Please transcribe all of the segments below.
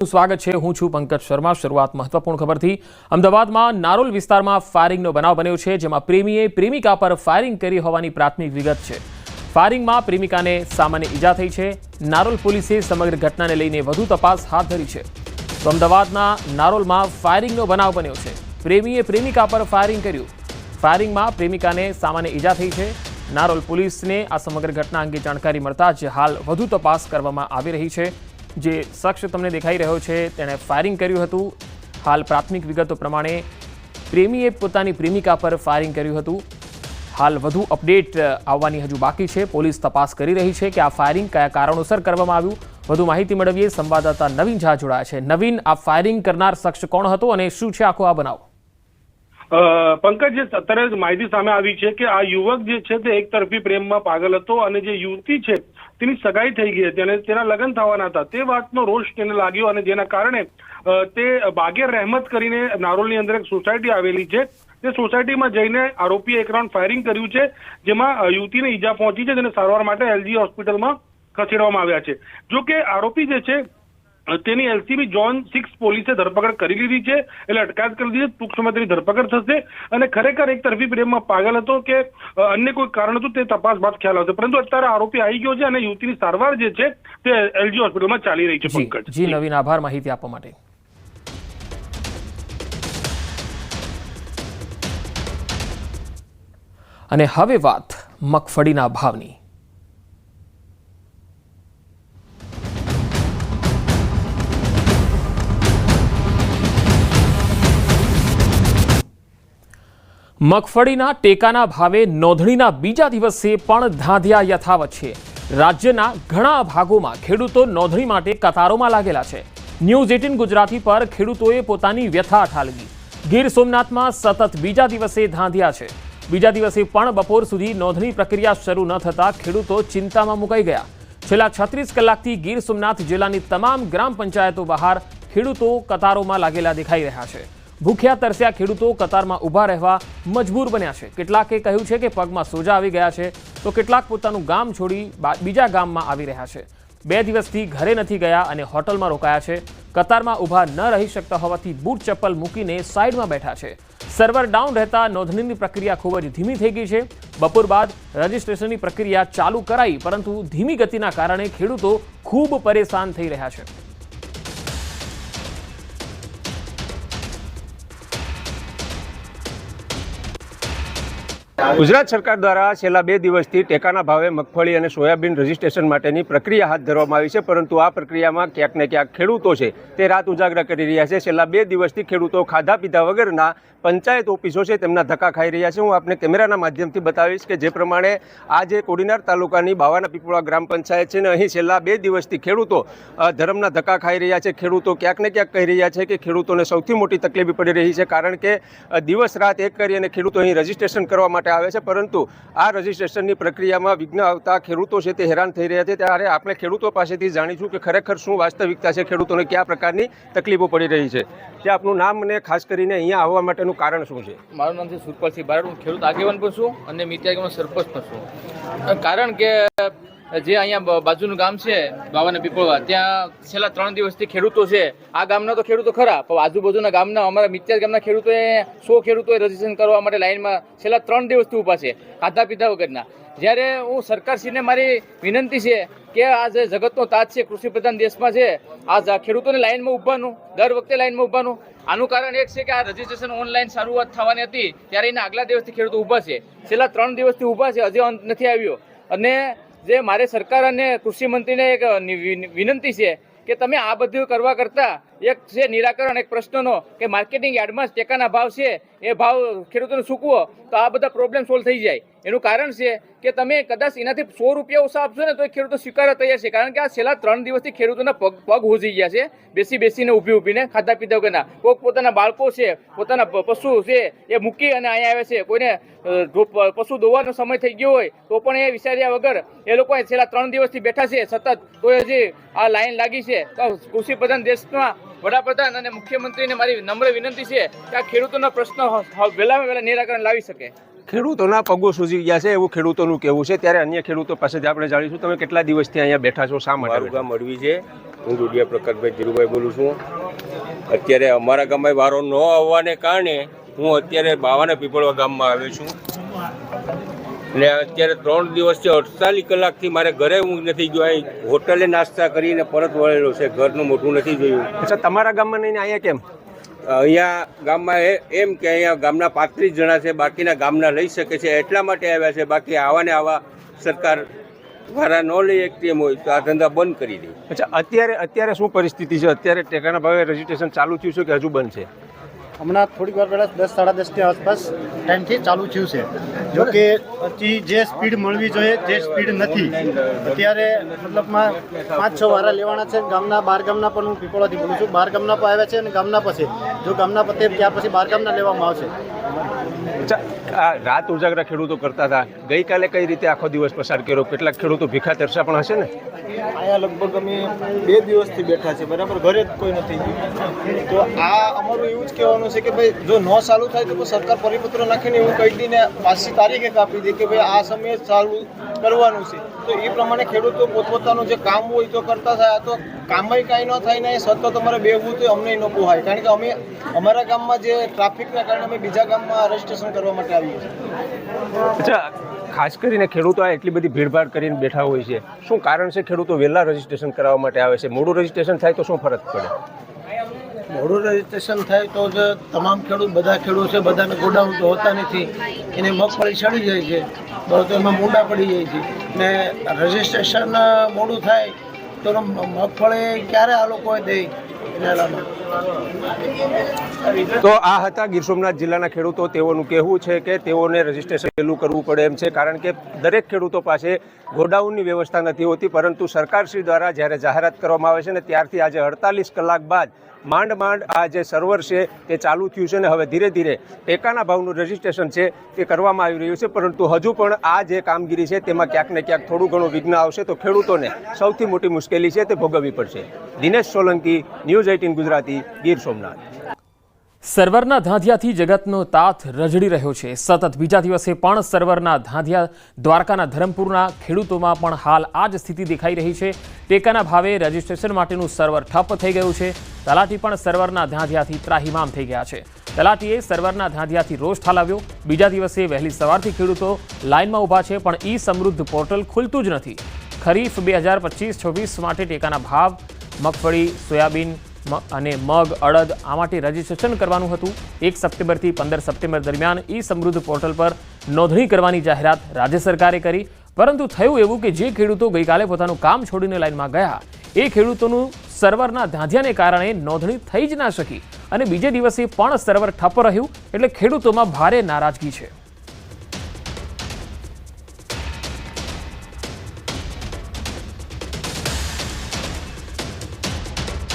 સ્વાગત છે। હું છું પંકજ શર્મા। શરૂઆત મહત્વપૂર્ણ ખબરથી। અમદાવાદમાં નારોલ વિસ્તારમાં ફાયરિંગનો બનાવ બન્યો છે, જેમાં પ્રેમીએ પ્રેમિકા પર ફાયરિંગ કરી હોવાની પ્રાથમિક વિગત છે। ફાયરિંગમાં પ્રેમિકાને સામાન્ય ઈજા થઈ છે। નારોલ પોલીસે સમગ્ર ઘટનાને લઈને વધુ તપાસ હાથ ધરી છે। તો અમદાવાદના નારોલમાં ફાયરિંગનો બનાવ બન્યો છે। પ્રેમીએ પ્રેમિકા પર ફાયરિંગ કર્યું। ફાયરિંગમાં પ્રેમિકાને સામાન્ય ઈજા થઈ છે। નારોલ પોલીસને આ સમગ્ર ઘટના અંગે જાણકારી મળતા જ હાલ વધુ તપાસ કરવામાં આવી રહી છે। જે શખ્સ તમને દેખાઈ રહ્યો છે તેણે ફાયરિંગ કર્યું હતું। હાલ પ્રાથમિક વિગતો પ્રમાણે પ્રેમીએ પોતાની પ્રેમિકા પર ફાયરિંગ કર્યું હતું। હાલ વધુ અપડેટ આવવાની હજુ બાકી છે। પોલીસ તપાસ કરી રહી છે કે આ ફાયરિંગ કયા કારણોસર કરવામાં આવ્યું। વધુ માહિતી મેળવીએ। સંવાદદાતા નવીન ઝા જોડાયા છે। નવીન, આ ફાયરિંગ કરનાર શખ્સ કોણ હતો અને શું છે આખો આ બનાવ? પંકજ, જે અત્યારે માહિતી સામે આવી છે કે આ યુવક જે છે તે એક તરફી પ્રેમમાં પાગલ હતો અને જે યુવતી છે તેની સગાઈ થઈ ગઈ હતી અને તેના લગ્ન થવાના હતા। તે વાતનો રોષ તેને લાગ્યો અને જેના કારણે તે બાગેર રહેમત કરીને નારોલની અંદર એક સોસાયટી આવેલી છે તે સોસાયટીમાં જઈને આરોપીએ એક રાઉન્ડ ફાયરિંગ કર્યું છે, જેમાં યુવતીને ઈજા પહોંચી છે, જેને સારવાર માટે એલજી હોસ્પિટલમાં ખસેડવામાં આવ્યા છે। જો કે આરોપી જે છે તેની એલસીબી ઝોન 6 પોલીસે ધરપકડ કરી લીધી છે, એટલે અટકાયત કરી દીધી। ટૂંક સમયમાં તેની ધરપકડ થશે અને ખરેખર એક તરફી પ્રેમમાં પાગલ હતો કે અન્ય કોઈ કારણ હતું તે તપાસ બાદ ખ્યાલ આવશે, પરંતુ અત્યારે આરોપી આવી ગયો છે અને યુવતીની સારવાર જે છે તે એલજી હોસ્પિટલમાં ચાલી રહી છે। પંકજ જી નવીન, આભાર માહિતી આપવા માટે। અને હવે વાત મગફળીના ભાવની। મગફળીના ટેકાના ભાવે નોંધણીના બીજા દિવસે પણ ધાંધિયા યથાવત છે। રાજ્યના ઘણા ભાગોમાં ખેડૂતો નોંધણી માટે કતારોમાં લાગેલા છે। ન્યૂઝ 18 ગુજરાતી પર ખેડૂતોએ પોતાની વ્યથા ઠાલવી। ગીર સોમનાથમાં સતત બીજા દિવસે ધાંધિયા છે। બીજા દિવસે પણ બપોર સુધી નોંધણી પ્રક્રિયા શરૂ ન થતા ખેડૂતો ચિંતામાં મુકાઈ ગયા। છેલ્લા 36 કલાકથી ગીર સોમનાથ જિલ્લાની તમામ ગ્રામ પંચાયતો બહાર ખેડૂતો કતારોમાં લાગેલા દેખાઈ રહ્યા છે। ભૂખ્યા તરસ્યા ખેડૂતો કતારમાં ઊભા રહેવા મજબૂર બન્યા છે। કેટલાકે કહ્યું છે કે પગમાં સોજા આવી ગયા છે, તો કેટલાક પોતાનું ગામ છોડી બીજા ગામમાં આવી રહ્યા છે। 2 દિવસથી ઘરે નથી ગયા અને હોટલમાં રોકાયા છે। કતારમાં ઊભા ન રહી શકતા હોવાથી બૂટ ચપ્પલ મૂકીને સાઈડમાં બેઠા છે। સર્વર ડાઉન રહેતા નોંધણીની પ્રક્રિયા ખૂબ જ ધીમી થઈ ગઈ છે। બપોર બાદ રજીસ્ટ્રેશનની પ્રક્રિયા ચાલુ કરાઈ, પરંતુ ધીમી ગતિના કારણે ખેડૂતો ખૂબ પરેશાન થઈ રહ્યા છે। ગુજરાત સરકાર દ્વારા છેલ્લા 2 દિવસથી ટેકાના ભાવે મગફળી અને સોયાબીન રજીસ્ટ્રેશન માટેની પ્રક્રિયા હાથ ધરવામાં આવી છે, પરંતુ આ પ્રક્રિયામાં ક્યાંક ને ક્યાંક ખેડૂતો છે તે રાત ઉજાગરા કરી રહ્યા છે। છેલ્લા 2 દિવસથી ખેડૂતો ખાધા પીધા વગરના પંચાયત ઓફિસો છે તેમના ધક્કા ખાઈ રહ્યા છે। હું આપને કેમેરાના માધ્યમથી બતાવીશ કે જે પ્રમાણે આ જે કોડીનાર તાલુકાની બાવાના પીપળા ગ્રામ પંચાયત છે ને અહીં છેલ્લા 2 દિવસથી ખેડૂતો ધરમના ધક્કા ખાઈ રહ્યા છે। ખેડૂતો ક્યાંક ને ક્યાંક કહી રહ્યા છે કે ખેડૂતોને સૌથી મોટી તકલીફ પડી રહી છે, કારણ કે દિવસ રાત એક કરી અને ખેડૂતો અહીં રજીસ્ટ્રેશન કરવા માટે આવે છે, પરંતુ આ રજીસ્ટ્રેશનની પ્રક્રિયામાં વિઘ્ન આવતા ખેડૂતો છે તે હેરાન થઈ રહ્યા છે। ત્યારે આપણે ખેડૂતો પાસેથી જાણીશું કે ખરેખર શું વાસ્તવિકતા છે, ખેડૂતોને કયા પ્રકારની તકલીફો પડી રહી છે। તે આપનું નામ અને ખાસ કરીને અહીંયા આવવા માટેનું કારણ શું છે? મારું નામ છે સુરપાલસિંહ બારડ। હું ખેડૂત આગેવાન પણ છું અને મિત્યાગમાં સરપંચ પણ છું। કારણ કે જે અહીંયા બાજુનું ગામ છે બાવાના પીપળવા, ત્યાં છેલ્લા 3 દિવસથી ખેડૂતો છે। આ ગામના તો ખેડૂતો ખરા, પણ આજુબાજુના ગામના અમારા મિત્યાગ ગામના ખેડૂતોએ 100 ખેડૂતોએ રજીસ્ટ્રેશન કરવા માટે લાઈનમાં છેલ્લા 3 દિવસથી ઊભા છે, ખાધા પીધા વગરના। જ્યારે હું સરકારશ્રીને મારી વિનંતી છે કે આ જે જગતનો તાજ છે, કૃષિ પ્રધાન દેશમાં છે, આ ખેડૂતોને લાઈનમાં ઊભાનું, દર વખતે લાઈનમાં ઊભાનું, આનું કારણ એક છે કે આ રજીસ્ટ્રેશન ઓનલાઈન શરૂઆત થવાની હતી ત્યારે એના આગલા દિવસથી ખેડૂતો ઊભા છે। છેલ્લા 3 દિવસથી ઊભા છે, હજી અંત નથી આવ્યો। અને જે મારે સરકાર અને કૃષિ મંત્રીને એક વિનંતી છે કે તમે આ બધું કરવા કરતાં એક છે નિરાકરણ એક પ્રશ્નનો કે માર્કેટિંગ યાર્ડમાં જ ટેકાના ભાવ છે એ ભાવ ખેડૂતોને ચૂકવો તો આ બધા પ્રોબ્લેમ સોલ્વ થઈ જાય। એનું કારણ છે કે તમે કદાચ એનાથી 100 રૂપિયા ઓછા આપશો ને તો એ ખેડૂતો સ્વીકારવા તૈયાર છે, કારણ કે આ છેલ્લા 3 દિવસથી ખેડૂતોના પગ હોજી ગયા છે, બેસીને ઊભીને ખાધા પીધા વગરના। કોઈક પોતાના બાળકો છે, પોતાના પશુ છે એ મૂકી અને અહીંયા આવે છે। કોઈને પશુ દોવાનો સમય થઈ ગયો હોય તો પણ એ વિચાર્યા વગર એ લોકો છેલ્લા 3 દિવસથી બેઠા છે સતત, તો હજી આ લાઈન લાગી છે। તો કૃષિ પ્રધાન દેશમાં વડાપ્રધાન અને મુખ્યમંત્રીને મારી નમ્ર વિનંતી છે કે આ ખેડૂતોના પ્રશ્નો વહેલામાં વહેલા નિરાકરણ લાવી શકે। ખેડૂતોના પગો સૂજી ગયા છે એવું ખેડૂતોનું કહેવું છે. ત્યારે અન્ય ખેડૂતો પાસેથી આપણે જાણીશું, તમે કેટલા દિવસથી અહીંયા બેઠા છો, શા માટે મારું ગામ અડવી છે. હું દુડિયા પ્રકાશભાઈ ધીરુભાઈ બોલું છું. અત્યારે અમારા ગામમાં વારો ન આવવાને કારણે હું અત્યારે બાવાના પીપળવા ગામમાં આવ્યો છું. ને અત્યારે 3 દિવસથી 48 કલાકથી મારે ઘરે હું નથી ગયો. અહીં હોટલે નાસ્તા કરીને પરત વળેલો છે. ઘરનું મોટું નથી જોયું. અચ્છા, તમારા ગામમાં નહીં ને અહીંયા કેમ? અહીંયા ગામમાં એમ કે અહીંયા ગામના 35 જણા છે, બાકીના ગામના લઈ શકે છે એટલા માટે આવ્યા છે. બાકી આવા ને આવા સરકાર વારા ન લઈ શકતી એમ હોય તો આ ધંધા બંધ કરી દે. અચ્છા, અત્યારે શું પરિસ્થિતિ છે? અત્યારે ટેકાના ભાવે રજીસ્ટ્રેશન ચાલુ થયું છે કે હજુ બંધ છે? હમણાં થોડીક વાર પહેલાં 10 સાડા 10ની આસપાસ ટાઈમથી ચાલુ થયું છે. જો કે પછી જે સ્પીડ મળવી જોઈએ તે સ્પીડ નથી. અત્યારે મતલબમાં 5-6 વારા લેવાના છે. ગામના 12 ગામના પણ હું પીપળાથી બોલું છું. 12 ગામના પણ આવ્યા છે અને ગામના પછી જો ગામના પતે ત્યાર પછી 12 ગામના લેવામાં આવશે. અચ્છા, આ રાત ઉજાગરા ખેડૂતો કરતા હતા, ગઈકાલે કઈ રીતે આખો દિવસ પસાર કર્યો? કેટલાક ખેડૂતો ભીખા તરસા પણ હશે ને? અહીંયા લગભગ અમે 2 દિવસથી બેઠા છે, બરાબર, ઘરે જ કોઈ નથી ગયું. તો આ અમારું એવું જ કહેવાનું છે કે ભાઈ જો ન ચાલુ થાય તો સરકાર પરિપત્ર નાખીને એવું કહી દઈને પાછી તારીખ એક આપી દે કે ભાઈ આ સમયે ચાલુ કરવાનું છે. તો એ પ્રમાણે ખેડૂતો પોતપોતાનું જે કામ હોય તો કરતા થાય. આ તો કામય કાંઈ ન થાય ને સતત અમારે બેહવું તો અમને ન પોહાય. કારણ કે અમે અમારા ગામમાં જે ટ્રાફિકના કારણે અમે બીજા ગામમાં રજીસ્ટ્રેશન કરવા માટે આવીએ છીએ. અચ્છા, ખાસ કરીને ખેડૂતો આ એટલી બધી ભીડભાડ કરીને બેઠા હોય છે, શું કારણ છે ખેડૂતો વહેલા રજીસ્ટ્રેશન કરાવવા માટે આવે છે? મોડું રજીસ્ટ્રેશન થાય તો શું ફરક પડે? મોડું રજીસ્ટ્રેશન થાય તો જ તમામ ખેડૂત, બધા ખેડૂત છે, બધાને ગોડાઉન તો હોતા નથી. એને મગફળી ચડી જાય છે, બરાબર, તો એમાં મૂંડા પડી જાય છે. ને રજીસ્ટ્રેશન મોડું થાય તો મગફળી ક્યારે આ લોકોએ દે? તો આ હતા ગીર સોમનાથ જિલ્લાના ખેડૂતો. તેઓનું કહેવું છે કે તેઓને રજીસ્ટ્રેશન વહેલું કરવું પડે એમ છે, કારણ કે દરેક ખેડૂતો પાસે ગોડાઉનની વ્યવસ્થા નથી હોતી. પરંતુ સરકારશ્રી દ્વારા જ્યારે જાહેરાત કરવામાં આવે છે ને ત્યારથી આજે 48 કલાક બાદ માંડ આ જે સર્વર છે તે ચાલુ થયું છે. ને હવે ધીરે ધીરે ટેકાના ભાવનું રજીસ્ટ્રેશન છે તે કરવામાં આવી રહ્યું છે. પરંતુ હજુ પણ આ જે કામગીરી છે તેમાં ક્યાંક ને ક્યાંક થોડું ઘણું વિઘ્ન આવશે તો ખેડૂતોને સૌથી મોટી મુશ્કેલી છે તે ભોગવવી પડશે. દિનેશ સોલંકી, ન્યૂઝ 18 ગુજરાતી, ગીર સોમનાથ. સર્વરના ધાંધિયાથી જગતનો તાત રજડી રહ્યો છે. સતત બીજા દિવસે પણ સર્વરના ધાંધિયા. દ્વારકાના ધરમપુરના ખેડૂતોમાં પણ હાલ આ જ સ્થિતિ દેખાઈ રહી છે. ટેકાના ભાવે રજીસ્ટ્રેશન માટેનું સર્વર ઠપ થઈ ગયું છે. તલાટી પણ સર્વરના ધાંધિયાથી ત્રાહિમામ થઈ ગયા છે. તલાટીએ સર્વરના ધાંધિયાથી રોષ ઠાલવ્યો. બીજા દિવસે વહેલી સવારથી ખેડૂતો લાઇનમાં ઊભા છે, પણ ઈ સમૃદ્ધ પોર્ટલ ખુલતું જ નથી. ખરીફ 2025-26 માટે ટેકાના ભાવ, મગફળી, સોયાબીન અને મગ, અડદ આ માટે રજીસ્ટ્રેશન કરવાનું હતું. 1 સપ્ટેમ્બરથી 15 સપ્ટેમ્બર દરમિયાન ઈ સમૃદ્ધ પોર્ટલ પર નોંધણી કરવાની જાહેરાત રાજ્ય સરકારે કરી. પરંતુ થયું એવું કે જે ખેડૂતો ગઈકાલે પોતાનું કામ છોડીને લાઇનમાં ગયા એ ખેડૂતોનું સર્વરના ધાંધિયાને કારણે નોંધણી થઈ જ ના શકી અને બીજે દિવસે પણ સર્વર ઠપ રહ્યું. એટલે ખેડૂતોમાં ભારે નારાજગી છે.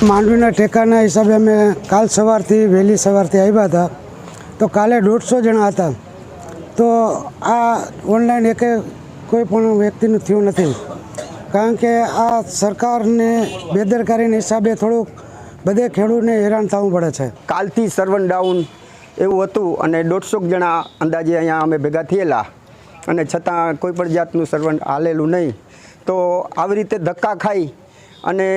માંડવીના ટેકાના હિસાબે અમે કાલ સવારથી વહેલી સવારથી આવ્યા હતા. તો કાલે 150 જણા હતા. તો આ ઓનલાઈન એકે કોઈ પણ વ્યક્તિનું થયું નથી, કારણ કે આ સરકારને બેદરકારીના હિસાબે થોડુંક બધે ખેડૂતને હેરાન થવું પડે છે. કાલથી સર્વર ડાઉન એવું હતું અને 150 જણા અંદાજે અહીંયા અમે ભેગા થયેલા અને છતાં કોઈ પણ જાતનું સર્વર હાલેલું નહીં. તો આવી રીતે ધક્કા ખાઈ અને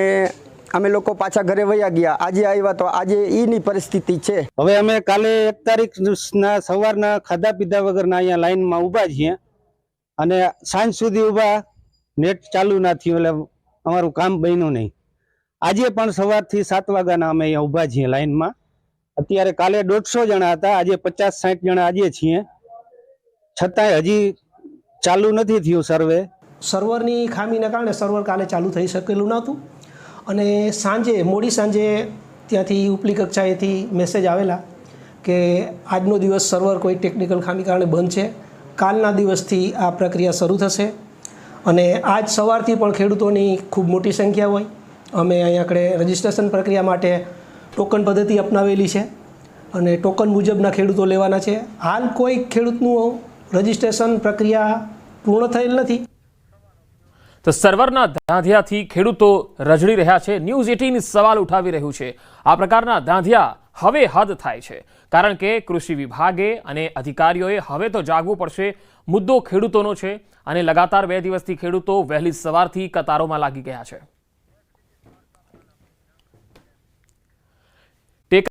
અમે લોકો પાછા ઘરે વયા ગયા. આજે આવ્યા તો આજે એની પરિસ્થિતિ છે. હવે અમે કાલે 1 તારીખના સવારના ખાધા પીધા વગરના અહીંયા લાઈનમાં ઊભા છીએ અને સાંજ સુધી ઊભા, નેટ ચાલુ ના થયું એટલે અમારું કામ બન્યું નહીં. આજે પણ સવારથી 7 વાગ્યાના અમે અહીંયા ઊભા છીએ લાઈનમાં. અત્યારે કાલે 150 જણા હતા, આજે 50-60 જણા આજે છીએ, છતાંય હજી ચાલુ નથી થયું સર્વે. સર્વરની ખામીના કારણે સર્વર કાલે ચાલુ થઈ શકેલું નહોતું અને મોડી સાંજે ત્યાંથી ઉપલી કક્ષાએથી મેસેજ આવેલા કે આજનો દિવસ સર્વર કોઈ ટેકનિકલ ખામી કારણે બંધ છે. કાલના દિવસથી આ પ્રક્રિયા શરૂ થશે અને આજ સવારથી પણ ખેડૂતોની ખૂબ મોટી સંખ્યા હોય. અમે અહીંયા આગળ રજિસ્ટ્રેશન પ્રક્રિયા માટે ટોકન પદ્ધતિ અપનાવેલી છે અને ટોકન મુજબના ખેડૂતો લેવાના છે. હાલ કોઈ ખેડૂતનું રજિસ્ટ્રેશન પ્રક્રિયા પૂર્ણ થયેલ નથી. તો સર્વરના ધાંધિયાથી ખેડૂતો રજડી રહ્યા છે. ન્યૂઝ 18 સવાલ ઉઠાવી રહ્યું છે. આ પ્રકારના ધાંધિયા હવે હદ થાય છે, કારણ કે કૃષિ વિભાગે અને અધિકારીઓએ હવે તો જાગવું પડશે. મુદ્દો ખેડૂતોનો છે અને લગાતાર 2 દિવસથી ખેડૂતો વહેલી સવારથી કતારોમાં લાગી ગયા છે.